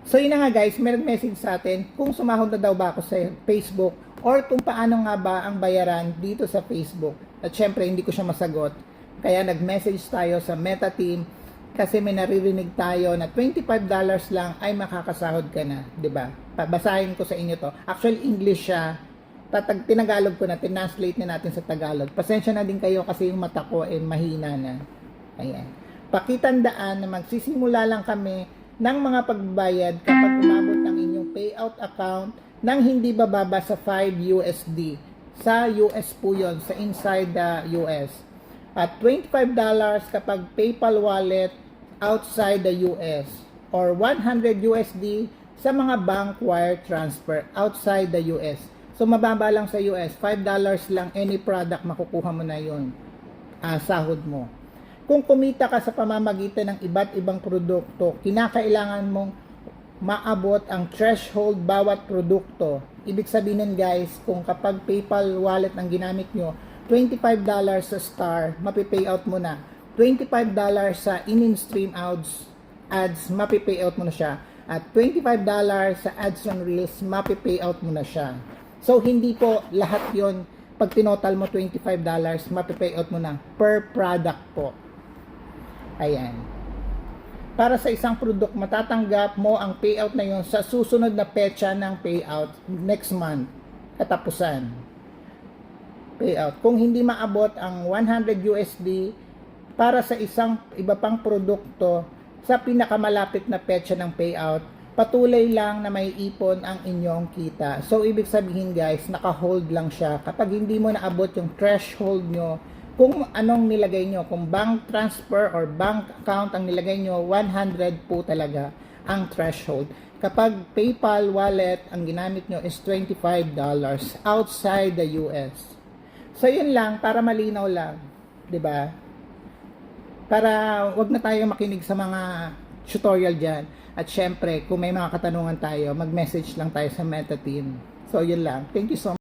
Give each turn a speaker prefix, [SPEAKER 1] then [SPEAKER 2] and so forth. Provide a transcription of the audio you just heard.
[SPEAKER 1] So yun na nga guys, may message sa atin kung sumahod na daw ba ako sa Facebook or kung paano nga ba ang bayaran dito sa Facebook. At syempre hindi ko siya masagot. Kaya nag-message tayo sa Meta Team kasi may naririnig tayo na $25 lang ay makakasahod ka na, 'di ba? Basahin ko sa inyo to. Actually English siya. Tinagalog ko na, tinranslate na natin sa Tagalog. Pasensya na din kayo kasi yung mata ko ay mahina na. Ayan. Pakitandaan na magsisimula lang kami ng mga pagbabayad kapag umabot ang inyong payout account nang hindi bababa sa 5 USD. Sa US po yun, sa inside the US. At $25 kapag PayPal wallet outside the US. Or 100 USD sa mga bank wire transfer outside the US. So mababa lang sa US, $5 lang any product makukuha mo na yun. Sahod mo. Kung kumita ka sa pamamagitan ng iba't ibang produkto, kinakailangan mong maabot ang threshold bawat produkto. Ibig sabihin guys, kung kapag PayPal wallet ang ginamit nyo, $25 sa star, mapipayout mo na. $25 sa in-stream ads, mapipayout mo na siya. At $25 sa ads on Reels, mapipayout mo na siya. So, hindi po lahat yon pag tinotal mo $25, mapipayout mo na per product po. Ayan. Para sa isang product, matatanggap mo ang payout na yon sa susunod na petsa ng payout next month. Katapusan. Payout. Kung hindi maabot ang 100 USD para sa isang iba pang produkto sa pinakamalapit na petsa ng payout, patuloy lang na may ipon ang inyong kita. So, ibig sabihin guys, naka-hold lang siya. Kapag hindi mo naabot yung threshold nyo, kung anong nilagay nyo, kung bank transfer or bank account ang nilagay nyo, 100 po talaga ang threshold. Kapag PayPal wallet ang ginamit nyo is $25 outside the US. So, yun lang, para malinaw lang. 'Di ba? Para wag na tayo makinig sa mga tutorial dyan. At syempre, kung may mga katanungan tayo, mag-message lang tayo sa Meta Team. So, yun lang. Thank you so much.